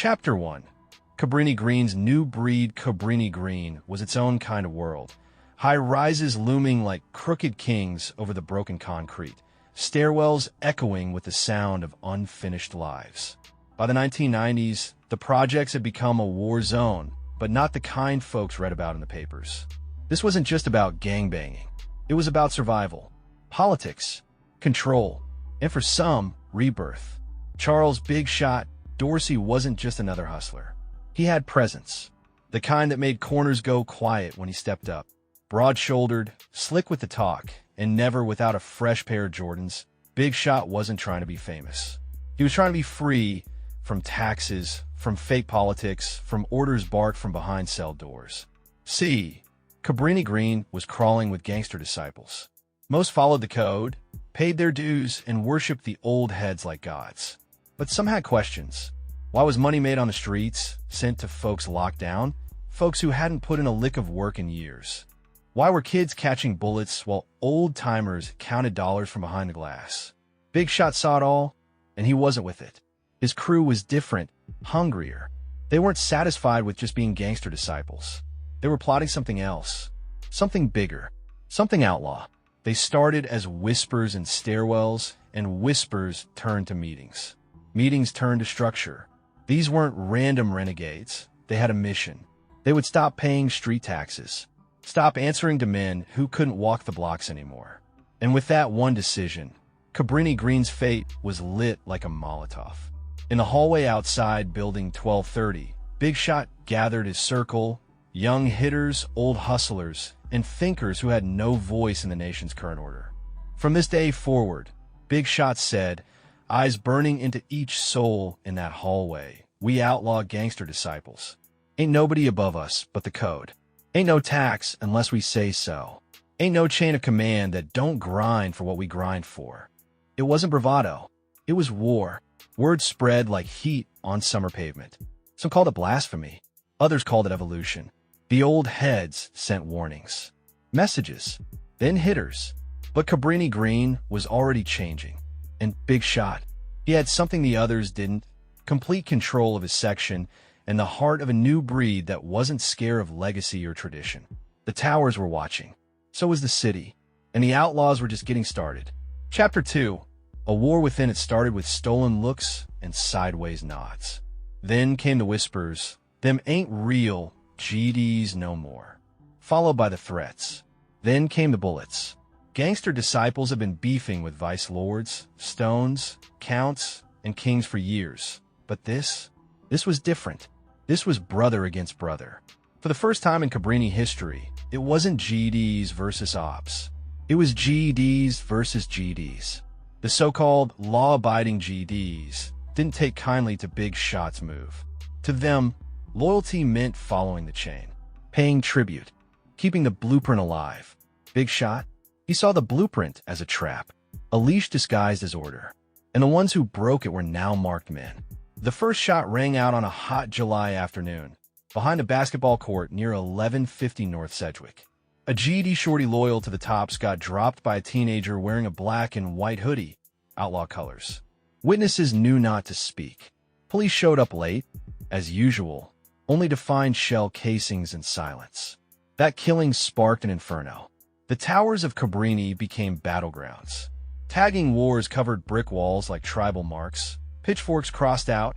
Chapter 1. Cabrini Green's new breed. Cabrini Green was its own kind of world. High rises looming like crooked kings over the broken concrete, stairwells echoing with the sound of unfinished lives. By the 1990s, the projects had become a war zone, but not the kind folks read about in the papers. This wasn't just about gangbanging. It was about survival, politics, control, and for some, rebirth. Charles Big Shot Dorsey wasn't just another hustler. He had presence, the kind that made corners go quiet when he stepped up. Broad-shouldered, slick with the talk, and never without a fresh pair of Jordans, Big Shot wasn't trying to be famous. He was trying to be free from taxes, from fake politics, from orders barked from behind cell doors. Cabrini Green was crawling with gangster disciples. Most followed the code, paid their dues, and worshipped the old heads like gods. But some had questions. Why was money made on the streets sent to folks locked down, folks who hadn't put in a lick of work in years? Why were kids catching bullets while old-timers counted dollars from behind the glass? Big Shot saw it all, and he wasn't with it. His crew was different, hungrier. They weren't satisfied with just being gangster disciples. They were plotting something else, something bigger, something outlaw. They started as whispers in stairwells, and whispers turned to meetings. Meetings turned to structure. These weren't random renegades. They had a mission. They would stop paying street taxes, stop answering to men who couldn't walk the blocks anymore. And with that one decision, Cabrini Green's fate was lit like a Molotov. In the hallway outside Building 1230, Big Shot gathered his circle, young hitters, old hustlers, and thinkers who had no voice in the nation's current order. From this day forward, Big Shot said, eyes burning into each soul in that hallway, we outlaw gangster disciples. Ain't nobody above us but the code. Ain't no tax unless we say so. Ain't no chain of command that don't grind for what we grind for. It wasn't bravado. It was war. Word spread like heat on summer pavement. Some called it blasphemy. Others called it evolution. The old heads sent warnings, messages, then hitters. But Cabrini Green was already changing. And Big Shot, he had something the others didn't: complete control of his section and the heart of a new breed that wasn't scared of legacy or tradition. The towers were watching. So was the city. And the outlaws were just getting started. Chapter 2. A war within it started with stolen looks and sideways nods. Then came the whispers, them ain't real GDs no more. Followed by the threats. Then came the bullets. Gangster disciples have been beefing with vice lords, stones, counts, and kings for years. But this was different. This was brother against brother. For the first time in Cabrini history, it wasn't GDs versus ops. It was GDs versus GDs. The so-called law-abiding GDs didn't take kindly to Big Shot's move. To them, loyalty meant following the chain, paying tribute, keeping the blueprint alive. Big Shot, he saw the blueprint as a trap, a leash disguised as order, and the ones who broke it were now marked men. The first shot rang out on a hot July afternoon, behind a basketball court near 1150 North Sedgwick. A GD shorty loyal to the tops got dropped by a teenager wearing a black and white hoodie, outlaw colors. Witnesses knew not to speak. Police showed up late, as usual, only to find shell casings and silence. That killing sparked an inferno. The towers of Cabrini became battlegrounds. Tagging wars covered brick walls like tribal marks, pitchforks crossed out,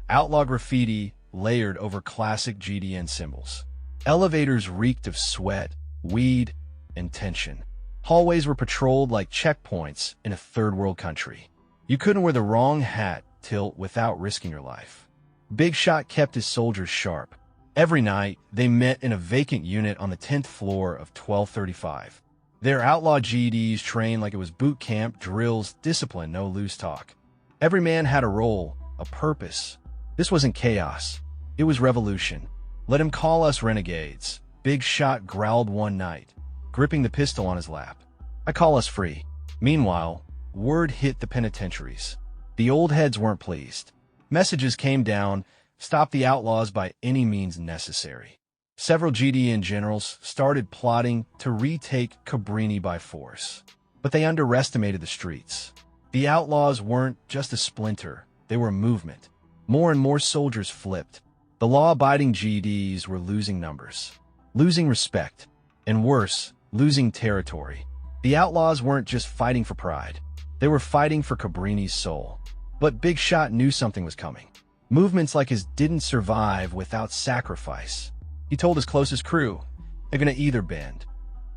outlaw graffiti layered over classic GDN symbols. Elevators reeked of sweat, weed, and tension. Hallways were patrolled like checkpoints in a third-world country. You couldn't wear the wrong hat till without risking your life. Big Shot kept his soldiers sharp. Every night, they met in a vacant unit on the 10th floor of 1235. Their outlaw GDs trained like it was boot camp, drills, discipline, no loose talk. Every man had a role, a purpose. This wasn't chaos. It was revolution. Let him call us renegades. Big Shot growled one night, gripping the pistol on his lap. I call us free. Meanwhile, word hit the penitentiaries. The old heads weren't pleased. Messages came down, stop the outlaws by any means necessary. Several GDN generals started plotting to retake Cabrini by force. But they underestimated the streets. The outlaws weren't just a splinter, they were a movement. More and more soldiers flipped. The law-abiding GDs were losing numbers, losing respect, and worse, losing territory. The outlaws weren't just fighting for pride. They were fighting for Cabrini's soul. But Big Shot knew something was coming. Movements like his didn't survive without sacrifice. He told his closest crew, they're gonna either bend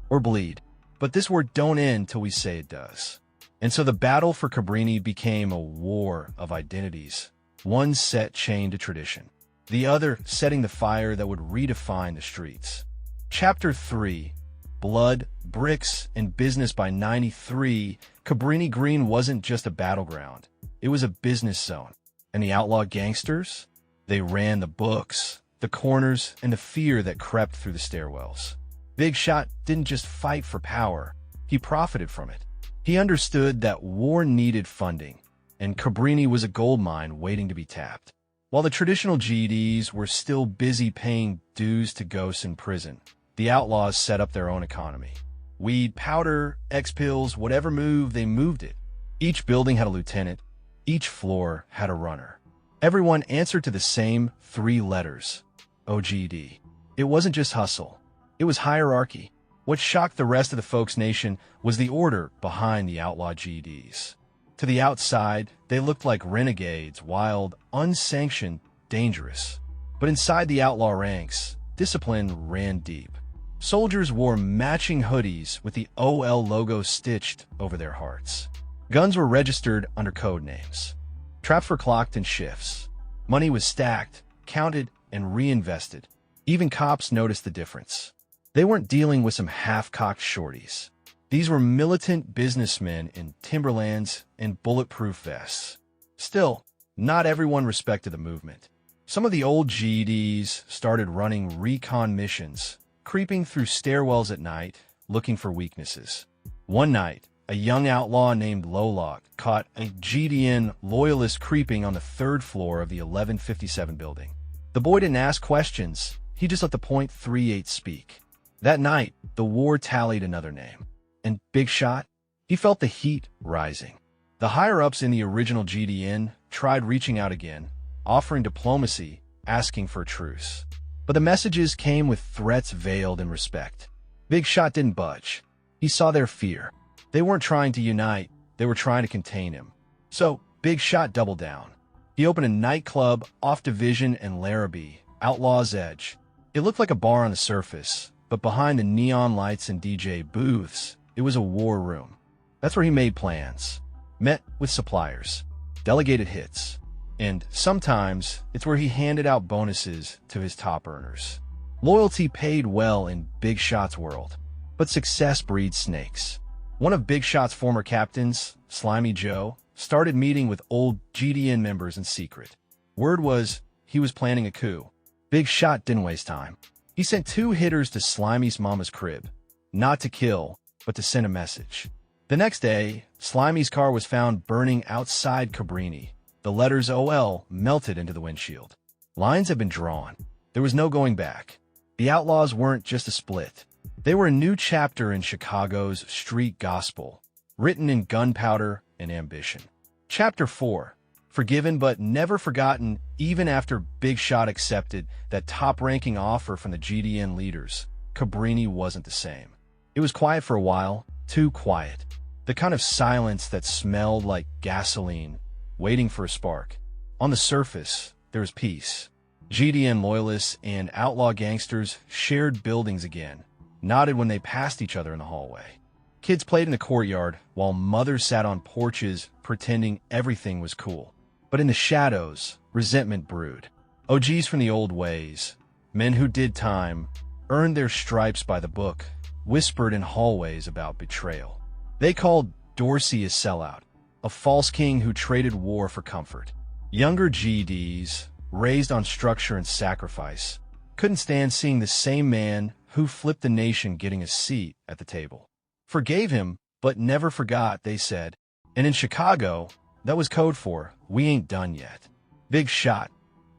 or bleed. But this war don't end till we say it does. And so the battle for Cabrini became a war of identities. One set chained to tradition, the other setting the fire that would redefine the streets. Chapter 3, Blood, Bricks, and Business. By 93, Cabrini Green wasn't just a battleground. It was a business zone. And the outlaw gangsters? They ran the books, the corners, and the fear that crept through the stairwells. Big Shot didn't just fight for power, he profited from it. He understood that war needed funding, and Cabrini was a gold mine waiting to be tapped. While the traditional GDs were still busy paying dues to ghosts in prison, the outlaws set up their own economy. Weed, powder, X-pills, whatever moved, they moved it. Each building had a lieutenant. Each floor had a runner. Everyone answered to the same 3 letters, OGD. It wasn't just hustle. It was hierarchy. What shocked the rest of the folks nation was the order behind the outlaw GDs. To the outside, they looked like renegades, wild, unsanctioned, dangerous. But inside the outlaw ranks, discipline ran deep. Soldiers wore matching hoodies with the OL logo stitched over their hearts. Guns were registered under code names. Traps were clocked in shifts. Money was stacked, counted, and reinvested. Even cops noticed the difference. They weren't dealing with some half-cocked shorties. These were militant businessmen in Timberlands and bulletproof vests. Still, not everyone respected the movement. Some of the old GDs started running recon missions, creeping through stairwells at night, looking for weaknesses. One night, a young outlaw named Lolock caught a GDN loyalist creeping on the 3rd floor of the 1157 building. The boy didn't ask questions, he just let the .38 speak. That night, the war tallied another name. And Big Shot? He felt the heat rising. The higher-ups in the original GDN tried reaching out again, offering diplomacy, asking for a truce. But the messages came with threats veiled in respect. Big Shot didn't budge. He saw their fear. They weren't trying to unite, they were trying to contain him. So, Big Shot doubled down. He opened a nightclub off Division and Larrabee, Outlaw's Edge. It looked like a bar on the surface, but behind the neon lights and DJ booths, it was a war room. That's where he made plans, met with suppliers, delegated hits, and sometimes it's where he handed out bonuses to his top earners. Loyalty paid well in Big Shot's world, but success breeds snakes. One of Big Shot's former captains, Slimy Joe, started meeting with old GDN members in secret. Word was he was planning a coup. Big Shot didn't waste time. He sent 2 hitters to Slimy's mama's crib, not to kill, but to send a message. The next day, Slimy's car was found burning outside Cabrini. The letters OL melted into the windshield. Lines had been drawn. There was no going back. The outlaws weren't just a split. They were a new chapter in Chicago's street gospel, written in gunpowder and ambition. Chapter 4, Forgiven but never forgotten. Even after Big Shot accepted that top-ranking offer from the GDN leaders, Cabrini wasn't the same. It was quiet for a while, too quiet. The kind of silence that smelled like gasoline, waiting for a spark. On the surface, there was peace. GDN loyalists and outlaw gangsters shared buildings again, nodded when they passed each other in the hallway. Kids played in the courtyard, while mothers sat on porches pretending everything was cool. But in the shadows, resentment brewed. OGs from the old ways, men who did time, earned their stripes by the book, whispered in hallways about betrayal. They called Dorsey a sellout, a false king who traded war for comfort. Younger GDs, raised on structure and sacrifice, couldn't stand seeing the same man who flipped the nation getting a seat at the table. Forgave him, but never forgot, they said. And in Chicago, that was code for, we ain't done yet. Big Shot,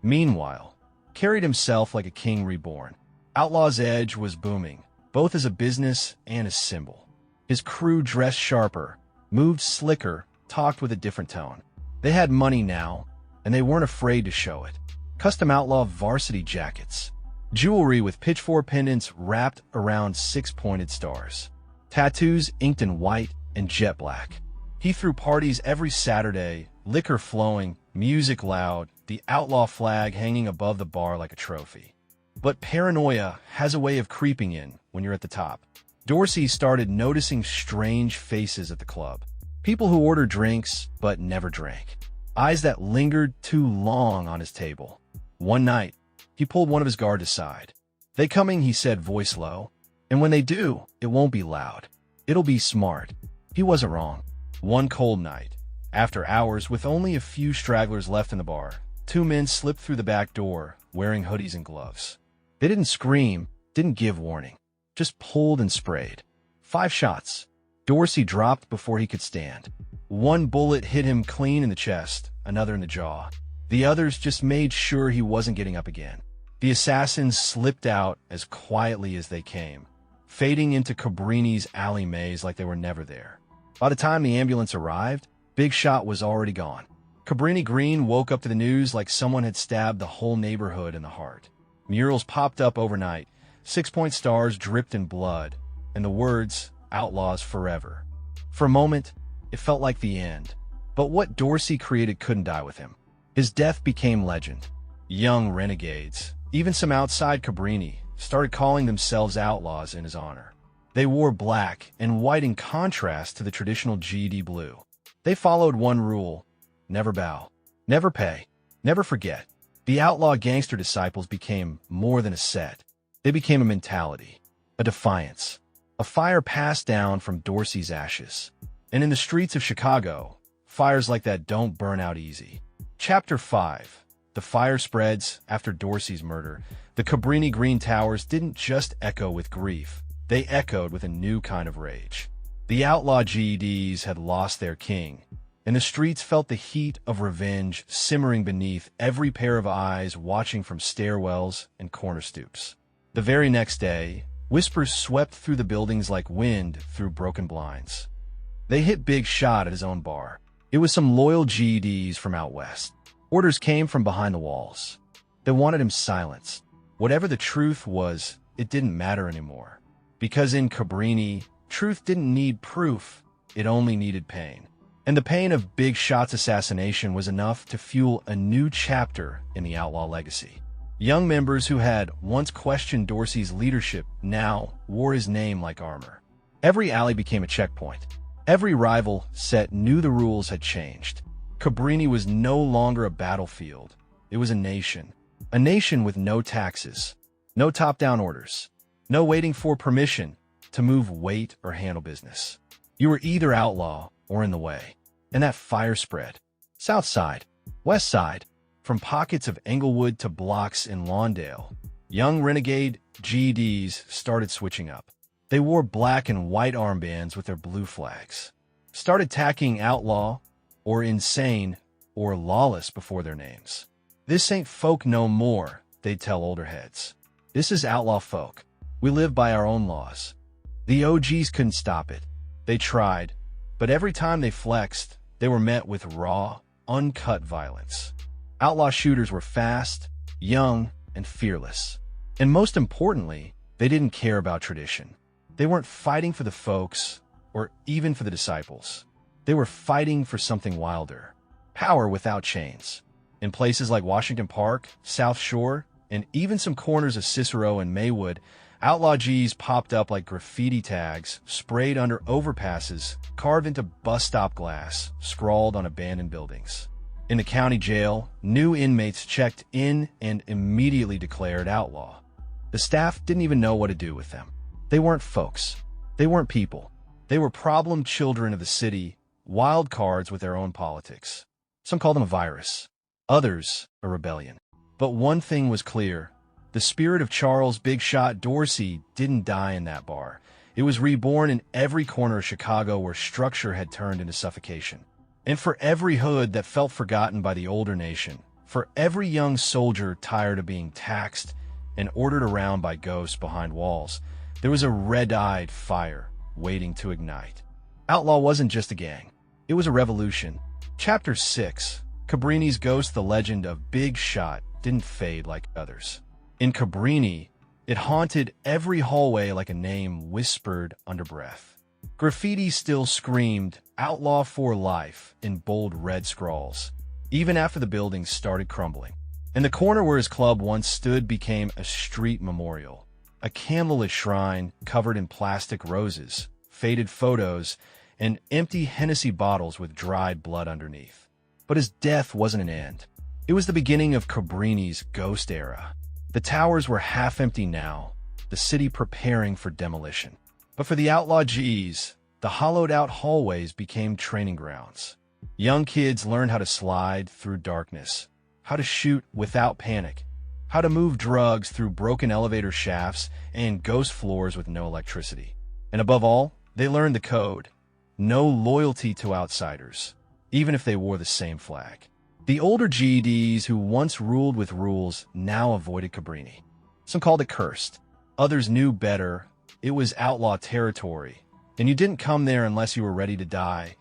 meanwhile, carried himself like a king reborn. Outlaw's Edge was booming, both as a business and a symbol. His crew dressed sharper, moved slicker, talked with a different tone. They had money now, and they weren't afraid to show it. Custom Outlaw varsity jackets, jewelry with pitchfork pendants wrapped around six-pointed stars, tattoos inked in white and jet black. He threw parties every Saturday, liquor flowing, music loud, the Outlaw flag hanging above the bar like a trophy. But paranoia has a way of creeping in when you're at the top. Dorsey started noticing strange faces at the club. People who ordered drinks but never drank. Eyes that lingered too long on his table. One night, he pulled one of his guards aside. "They coming," he said, voice low. "And when they do, it won't be loud. It'll be smart." He wasn't wrong. One cold night, after hours with only a few stragglers left in the bar, two men slipped through the back door, wearing hoodies and gloves. They didn't scream, didn't give warning, just pulled and sprayed. 5 shots. Dorsey dropped before he could stand. One bullet hit him clean in the chest, another in the jaw. The others just made sure he wasn't getting up again. The assassins slipped out as quietly as they came, fading into Cabrini's alley maze like they were never there. By the time the ambulance arrived, Big Shot was already gone. Cabrini Green woke up to the news like someone had stabbed the whole neighborhood in the heart. Murals popped up overnight, 6-point stars dripped in blood, and the words, "Outlaws Forever." For a moment, it felt like the end. But what Dorsey created couldn't die with him. His death became legend. Young renegades, even some outside Cabrini, started calling themselves outlaws in his honor. They wore black and white in contrast to the traditional GD blue. They followed one rule: never bow, never pay, never forget. The outlaw gangster disciples became more than a set. They became a mentality, a defiance, a fire passed down from Dorsey's ashes. And in the streets of Chicago, fires like that don't burn out easy. Chapter 5. The fire spreads after Dorsey's murder. The Cabrini Green Towers didn't just echo with grief. They echoed with a new kind of rage. The outlaw GEDs had lost their king, and the streets felt the heat of revenge simmering beneath every pair of eyes watching from stairwells and corner stoops. The very next day, whispers swept through the buildings like wind through broken blinds. They hit Big Shot at his own bar. It was some loyal GEDs from out west. Orders came from behind the walls. They wanted him silenced. Whatever the truth was, it didn't matter anymore. Because in Cabrini, truth didn't need proof, it only needed pain. And the pain of Big Shot's assassination was enough to fuel a new chapter in the outlaw legacy. Young members who had once questioned Dorsey's leadership now wore his name like armor. Every alley became a checkpoint. Every rival set knew the rules had changed. Cabrini was no longer a battlefield. It was a nation. A nation with no taxes, no top-down orders, no waiting for permission to move weight or handle business. You were either outlaw or in the way. And that fire spread. South Side, West Side, from pockets of Englewood to blocks in Lawndale. Young renegade GDs started switching up. They wore black and white armbands with their blue flags. Started tacking outlaw, or insane, or lawless before their names. "This ain't folk no more," they'd tell older heads. "This is outlaw folk. We live by our own laws." The OGs couldn't stop it. They tried, but every time they flexed, they were met with raw, uncut violence. Outlaw shooters were fast, young, and fearless. And most importantly, they didn't care about tradition. They weren't fighting for the folks, or even for the disciples. They were fighting for something wilder. Power without chains. In places like Washington Park, South Shore, and even some corners of Cicero and Maywood, outlaw G's popped up like graffiti tags, sprayed under overpasses, carved into bus stop glass, scrawled on abandoned buildings. In the county jail, new inmates checked in and immediately declared outlaw. The staff didn't even know what to do with them. They weren't folks. They weren't people. They were problem children of the city, wild cards with their own politics. Some called them a virus. Others, a rebellion. But one thing was clear. The spirit of Charles Big Shot Dorsey didn't die in that bar. It was reborn in every corner of Chicago where structure had turned into suffocation. And for every hood that felt forgotten by the older nation, for every young soldier tired of being taxed and ordered around by ghosts behind walls, there was a red-eyed fire waiting to ignite. Outlaw wasn't just a gang. It was a revolution. Chapter 6. Cabrini's ghost, the legend of Big Shot, didn't fade like others. In Cabrini, it haunted every hallway like a name whispered under breath. Graffiti still screamed, "Outlaw for life," in bold red scrawls, even after the buildings started crumbling. And the corner where his club once stood became a street memorial, a candlelit shrine covered in plastic roses, faded photos, and empty Hennessy bottles with dried blood underneath. But his death wasn't an end. It was the beginning of Cabrini's ghost era. The towers were half empty now, the city preparing for demolition. But for the Outlaw G's, the hollowed-out hallways became training grounds. Young kids learned how to slide through darkness, how to shoot without panic, how to move drugs through broken elevator shafts and ghost floors with no electricity. And above all, they learned the code: no loyalty to outsiders, even if they wore the same flag. The older GEDs who once ruled with rules now avoided Cabrini. Some called it cursed. Others knew better. It was outlaw territory, and you didn't come there unless you were ready to die,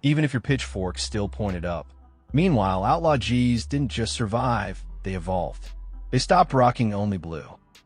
even if your pitchfork still pointed up. Meanwhile, Outlaw G's didn't just survive, they evolved. They stopped rocking only blue,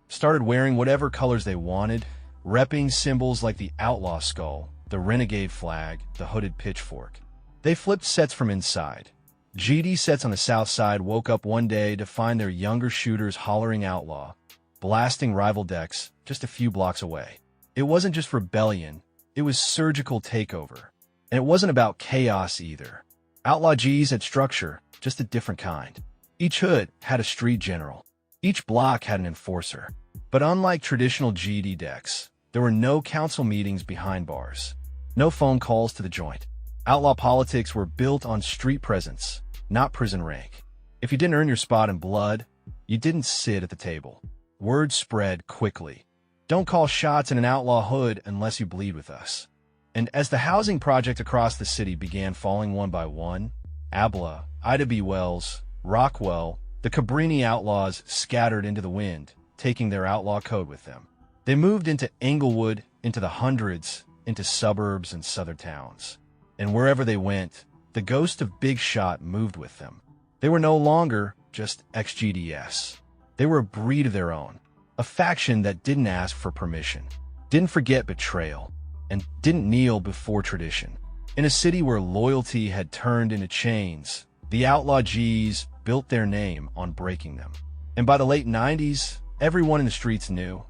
started wearing whatever colors they wanted, repping symbols like the outlaw skull, the renegade flag, the hooded pitchfork. They flipped sets from inside. GD sets on the south side woke up one day to find their younger shooters hollering outlaw, blasting rival decks just a few blocks away. It wasn't just rebellion, it was surgical takeover. And it wasn't about chaos either. Outlaw G's had structure, just a different kind. Each hood had a street general. Each block had an enforcer. But unlike traditional GD decks, there were no council meetings behind bars. No phone calls to the joint. Outlaw politics were built on street presence, not prison rank. If you didn't earn your spot in blood, you didn't sit at the table. Word spread quickly. Don't call shots in an outlaw hood unless you bleed with us. And as the housing project across the city began falling one by one, Abla, Ida B. Wells, Rockwell, the Cabrini outlaws scattered into the wind, taking their outlaw code with them. They moved into Englewood, into the hundreds, into suburbs and southern towns. And wherever they went, the ghost of Big Shot moved with them. They were no longer just ex-GDS. They were a breed of their own, a faction that didn't ask for permission, didn't forget betrayal, and didn't kneel before tradition. In a city where loyalty had turned into chains, the Outlaw G's built their name on breaking them. And by the late 90s, everyone in the streets knew,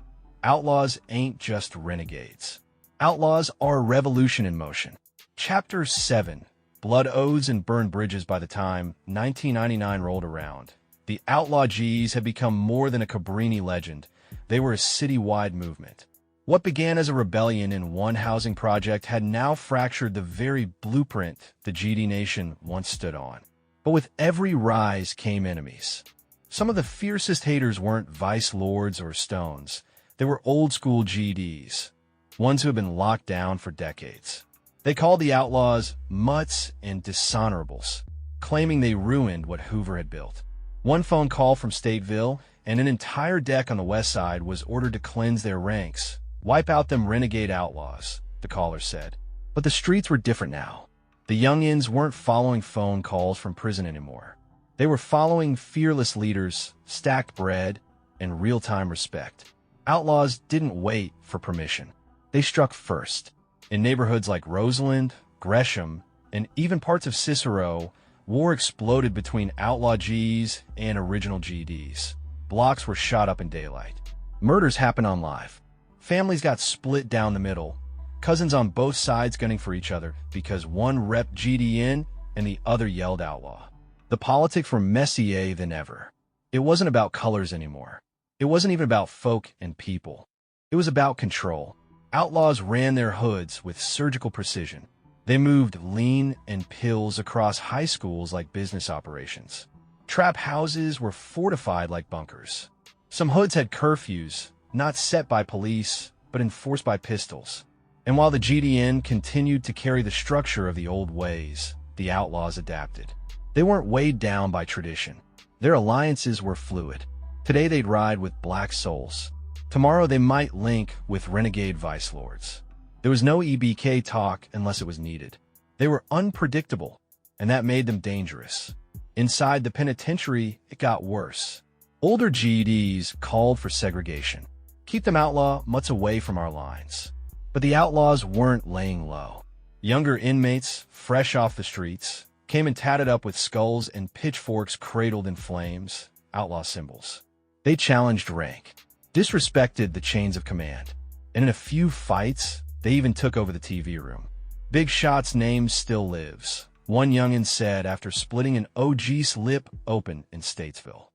outlaws ain't just renegades. Outlaws are a revolution in motion. Chapter 7, Blood Oaths and Burned Bridges. By the time 1999 rolled around, the Outlaw G's had become more than a Cabrini legend. They were a citywide movement. What began as a rebellion in one housing project had now fractured the very blueprint the GD Nation once stood on. But with every rise came enemies. Some of the fiercest haters weren't vice lords or stones. They were old-school GDs, ones who had been locked down for decades. They called the outlaws mutts and dishonorables, claiming they ruined what Hoover had built. One phone call from Stateville, and an entire deck on the west side was ordered to cleanse their ranks. Wipe out them renegade outlaws, the caller said. But the streets were different now. The youngins weren't following phone calls from prison anymore. They were following fearless leaders, stacked bread, and real-time respect. Outlaws didn't wait for permission. They struck first. In neighborhoods like Roseland, Gresham, and even parts of Cicero, war exploded between Outlaw G's and original GDs. Blocks were shot up in daylight. Murders happened on live. Families got split down the middle, cousins on both sides gunning for each other because one repped GD in and the other yelled outlaw. The politics were messier than ever. It wasn't about colors anymore. It wasn't even about folk and people. It was about control. Outlaws ran their hoods with surgical precision. They moved lean and pills across high schools like business operations. Trap houses were fortified like bunkers. Some hoods had curfews, not set by police, but enforced by pistols. And while the GDN continued to carry the structure of the old ways, the outlaws adapted. They weren't weighed down by tradition. Their alliances were fluid. Today they'd ride with Black Souls. Tomorrow they might link with renegade vice lords. There was no EBK talk unless it was needed. They were unpredictable, and that made them dangerous. Inside the penitentiary, it got worse. Older GEDs called for segregation. Keep them outlaw mutts away from our lines. But the outlaws weren't laying low. Younger inmates, fresh off the streets, came and tatted up with skulls and pitchforks cradled in flames, outlaw symbols. They challenged rank, disrespected the chains of command, and in a few fights, they even took over the TV room. Big Shot's name still lives. One youngin' said after splitting an OG's lip open in Statesville.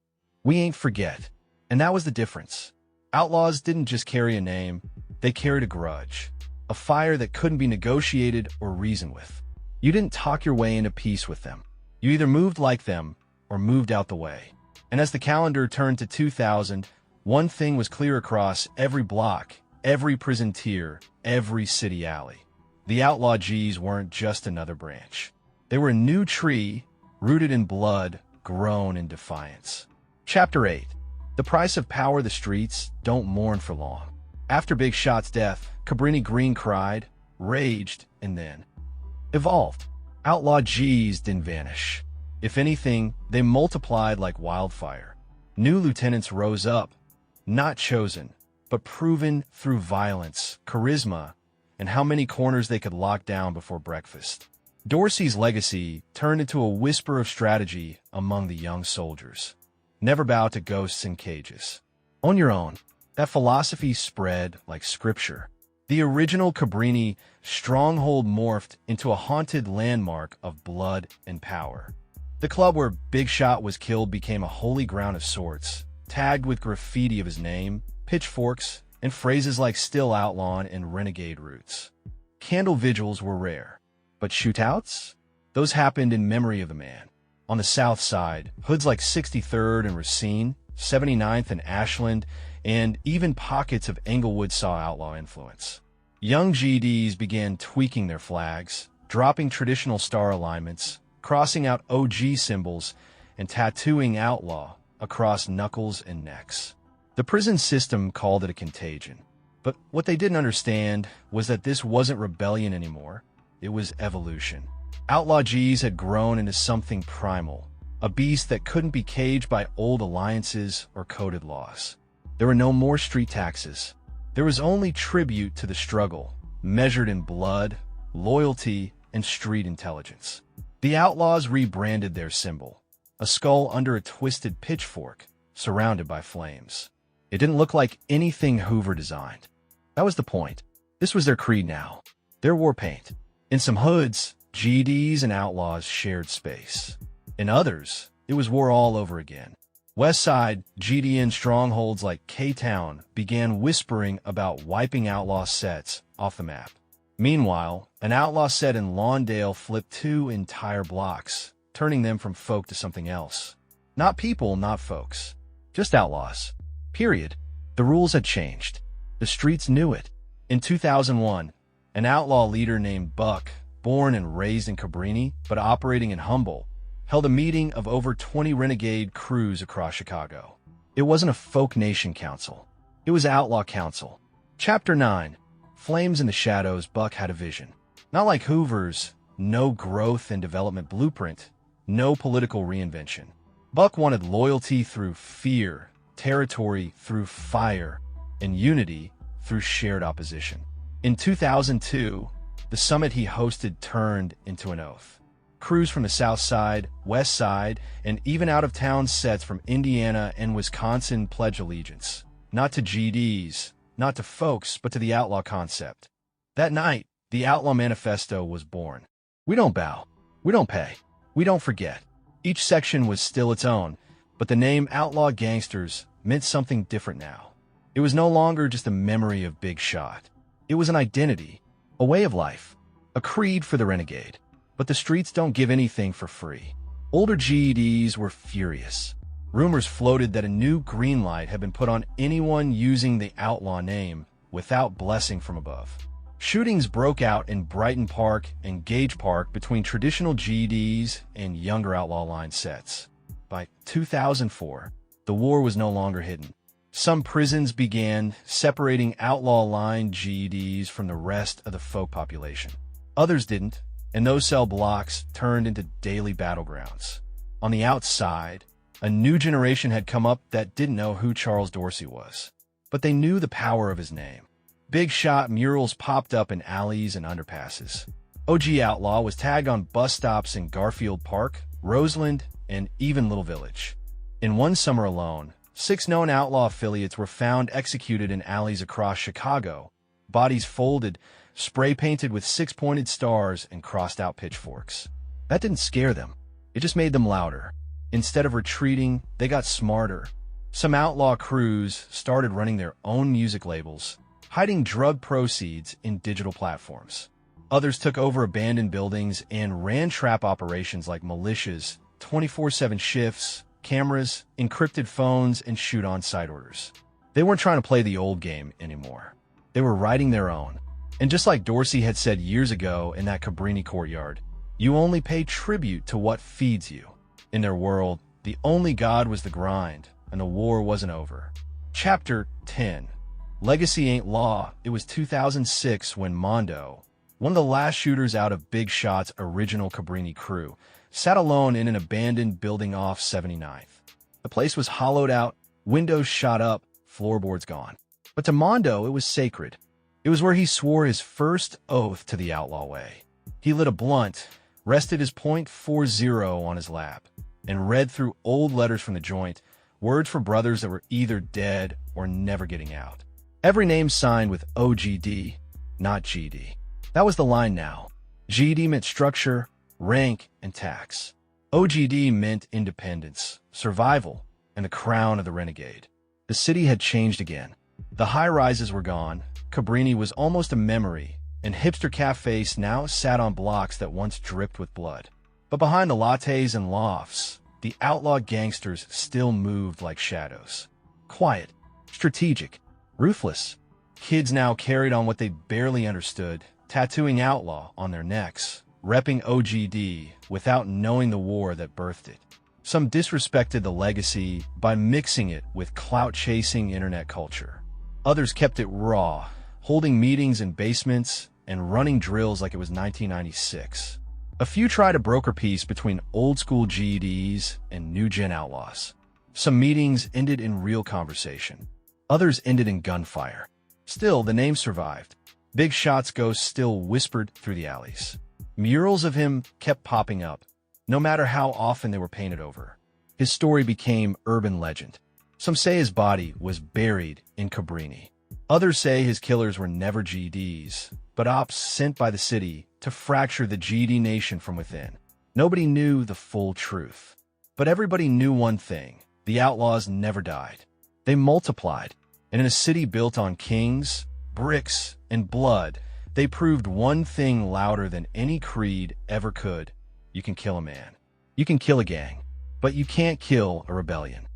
We ain't forget. And that was the difference. Outlaws didn't just carry a name, they carried a grudge. A fire that couldn't be negotiated or reasoned with. You didn't talk your way into peace with them. You either moved like them or moved out the way. And as the calendar turned to 2000, one thing was clear across every block, every prison tier, every city alley. The outlaw G's weren't just another branch. They were a new tree, rooted in blood, grown in defiance. Chapter 8. The price of power. The streets don't mourn for long. After Big Shot's death, Cabrini Green cried, raged, and then evolved. Outlaw G's didn't vanish. If anything, they multiplied like wildfire. New lieutenants rose up, not chosen, but proven through violence, charisma, and how many corners they could lock down before breakfast. Dorsey's legacy turned into a whisper of strategy among the young soldiers. Never bow to ghosts in cages. On your own. That philosophy spread like scripture. The original Cabrini stronghold morphed into a haunted landmark of blood and power. The club where Big Shot was killed became a holy ground of sorts, tagged with graffiti of his name, pitchforks, and phrases like still outlawed and renegade roots. Candle vigils were rare, but shootouts? Those happened in memory of the man. On the south side, hoods like 63rd and Racine, 79th and Ashland, and even pockets of Englewood saw outlaw influence. Young GDs began tweaking their flags, dropping traditional star alignments, crossing out OG symbols, and tattooing outlaw across knuckles and necks. The prison system called it a contagion. But what they didn't understand was that this wasn't rebellion anymore. It was evolution. Outlaw G's had grown into something primal, a beast that couldn't be caged by old alliances or coded laws. There were no more street taxes. There was only tribute to the struggle, measured in blood, loyalty, and street intelligence. The outlaws rebranded their symbol, a skull under a twisted pitchfork, surrounded by flames. It didn't look like anything Hoover designed. That was the point. This was their creed now, their war paint. In some hoods, GDs and outlaws shared space. In others, it was war all over again. West Side, GDN strongholds like K-Town began whispering about wiping outlaw sets off the map. Meanwhile, an outlaw set in Lawndale flipped 2 entire blocks, turning them from folk to something else. Not people, not folks. Just outlaws. Period. The rules had changed. The streets knew it. In 2001, an outlaw leader named Buck, born and raised in Cabrini, but operating in Humboldt, held a meeting of over 20 renegade crews across Chicago. It wasn't a folk nation council. It was Outlaw Council. Chapter 9. Flames in the Shadows. Buck had a vision. Not like Hoover's, no growth and development blueprint, no political reinvention. Buck wanted loyalty through fear, territory through fire, and unity through shared opposition. In 2002, the summit he hosted turned into an oath. Crews from the South Side, West Side, and even out-of-town sets from Indiana and Wisconsin pledged allegiance. Not to GDs, not to folks, but to the outlaw concept. That night, the Outlaw Manifesto was born. We don't bow. We don't pay. We don't forget. Each section was still its own, but the name Outlaw Gangsters meant something different now. It was no longer just a memory of Big Shot. It was an identity, a way of life, a creed for the renegade. But the streets don't give anything for free. Older GEDs were furious. Rumors floated that a new green light had been put on anyone using the outlaw name without blessing from above. Shootings broke out in Brighton Park and Gage Park between traditional GEDs and younger outlaw line sets. By 2004, the war was no longer hidden. Some prisons began separating outlaw line GEDs from the rest of the folk population. Others didn't. And those cell blocks turned into daily battlegrounds. On the outside, a new generation had come up that didn't know who Charles Dorsey was, but they knew the power of his name. Big shot murals popped up in alleys and underpasses. OG Outlaw was tagged on bus stops in Garfield Park, Roseland, and even Little Village. In one summer alone, 6 known Outlaw affiliates were found executed in alleys across Chicago, bodies folded, spray-painted with 6-pointed stars and crossed-out pitchforks. That didn't scare them. It just made them louder. Instead of retreating, they got smarter. Some outlaw crews started running their own music labels, hiding drug proceeds in digital platforms. Others took over abandoned buildings and ran trap operations like militias, 24/7 shifts, cameras, encrypted phones, and shoot-on-site orders. They weren't trying to play the old game anymore. They were writing their own. And just like Dorsey had said years ago in that Cabrini courtyard, you only pay tribute to what feeds you. In their world, the only god was the grind, and the war wasn't over. Chapter 10. Legacy ain't law. It was 2006 when Mondo, one of the last shooters out of Big Shot's original Cabrini crew, sat alone in an abandoned building off 79th. The place was hollowed out, windows shot up, floorboards gone. But to Mondo, it was sacred. It was where he swore his first oath to the outlaw way. He lit a blunt, rested his .40 on his lap, and read through old letters from the joint, words for brothers that were either dead or never getting out. Every name signed with OGD, not GD. That was the line now. GD meant structure, rank, and tax. OGD meant independence, survival, and the crown of the renegade. The city had changed again. The high-rises were gone, Cabrini was almost a memory, and hipster cafes now sat on blocks that once dripped with blood. But behind the lattes and lofts, the outlaw gangsters still moved like shadows. Quiet, strategic, ruthless. Kids now carried on what they barely understood, tattooing outlaw on their necks, repping OGD without knowing the war that birthed it. Some disrespected the legacy by mixing it with clout-chasing internet culture. Others kept it raw, holding meetings in basements and running drills like it was 1996. A few tried to broker peace between old-school GEDs and new-gen outlaws. Some meetings ended in real conversation. Others ended in gunfire. Still, the name survived. Big Shot's ghost still whispered through the alleys. Murals of him kept popping up, no matter how often they were painted over. His story became urban legend. Some say his body was buried in Cabrini. Others say his killers were never GDs, but ops sent by the city to fracture the GD nation from within. Nobody knew the full truth. But everybody knew one thing. The outlaws never died. They multiplied. And in a city built on kings, bricks, and blood, they proved one thing louder than any creed ever could. You can kill a man. You can kill a gang. But you can't kill a rebellion.